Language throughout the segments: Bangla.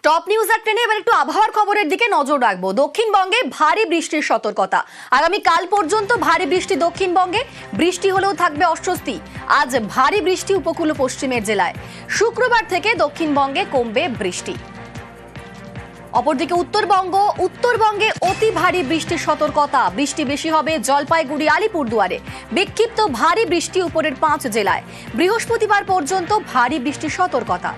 টপ নিউজ আর ট্রেনে এবার একটু আবহাওয়ার খবরের দিকে নজর রাখবো। দক্ষিণবঙ্গে ভারী বৃষ্টির সতর্কতা। আগামী কাল পর্যন্ত ভারী বৃষ্টি দক্ষিণবঙ্গে, বৃষ্টি হলেও থাকবে অস্বস্তি। আজ ভারী বৃষ্টি উপকূল ও পশ্চিমের জেলায়। শুক্রবার থেকে দক্ষিণবঙ্গে কমবে বৃষ্টি। অপরদিকে উত্তরবঙ্গে অতি ভারী বৃষ্টির সতর্কতা। বৃষ্টি বেশি হবে জলপাইগুড়ি, আলিপুরদুয়ারে। বিক্ষিপ্ত ভারী বৃষ্টি উপরের 5 জেলায়। বৃহস্পতিবার পর্যন্ত ভারী বৃষ্টির সতর্কতা।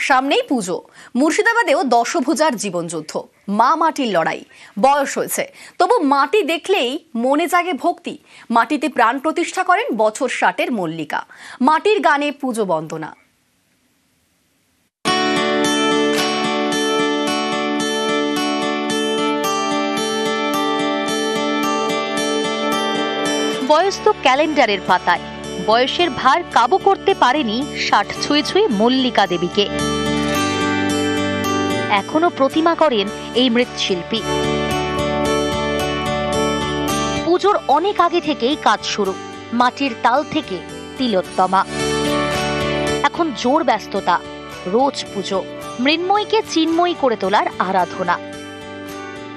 সামনেই পুজো। মুর্শিদাবাদেও দশভুজার জীবনযুদ্ধ, মা মাটির লড়াই। বয়স হয়েছে, তবু মাটি দেখলেই মনে জাগে ভক্তি। মাটিতে প্রাণ প্রতিষ্ঠা করেন বছর 60-এর মল্লিকা। মাটির গানে পুজো বন্দনা। বয়স তো ক্যালেন্ডারের পাতায়। বয়সের ভার কাবু করতে পারেনি 60 ছুঁয়ে মল্লিকা দেবীকে। এখনো প্রতিমা করেন এই মৃৎশিল্পী। পুজোর অনেক আগে থেকেই কাজ শুরু। মাটির তাল থেকে তিলোত্তমা, এখন জোর ব্যস্ততা। রোজ পুজো, মৃন্ময়ীকে চিন্ময়ী করে তোলার আরাধনা।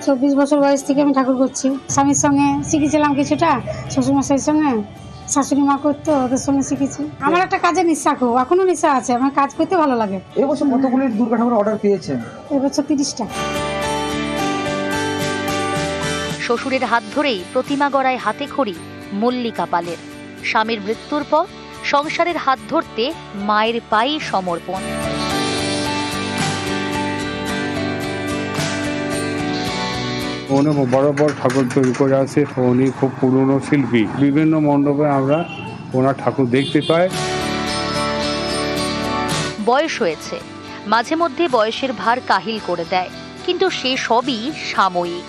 24 বছর বয়স থেকে আমি ঠাকুর করছি। স্বামীর সঙ্গে শিখেছিলাম কিছুটা, শ্বশুরমশাইয়ের সঙ্গে, শাশুড়ি মা করতো, ওদের সঙ্গে শিখেছি। আমার একটা কাজে নিঃশা, এখনো নিঃশা আছে। আমার কাজ করতে ভালো লাগে। এবছর কতগুলো দুর্গা ঠাকুর অর্ডার পেয়েছেন? এবছর 30টা। শ্বশুরের হাত ধরেই প্রতিমা গড়ায় হাতে খড়ি মল্লিকা পালের। স্বামীর মৃত্যুর পর সংসারের হাত ধরতে মায়ের পায়ে সমর্পণ। উনি বড় বড় ঠাকুর তৈরি করে আছে। উনি খুব পুরনো শিল্পী। বিভিন্ন মণ্ডপে আমরা ওনার ঠাকুর দেখতে পাই। বয়স হয়েছে, মাঝে মধ্যে বয়সের ভার কাহিল করে দেয়, কিন্তু সে সবই সাময়িক।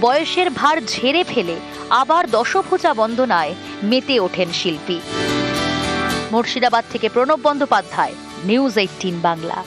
বয়সের ভার ঝেড়ে ফেলে আবার দশভুজা বন্দনায় মেতে ওঠেন শিল্পী। মুর্শিদাবাদ থেকে প্রণব বন্দ্যোপাধ্যায়, নিউজ 18 বাংলা।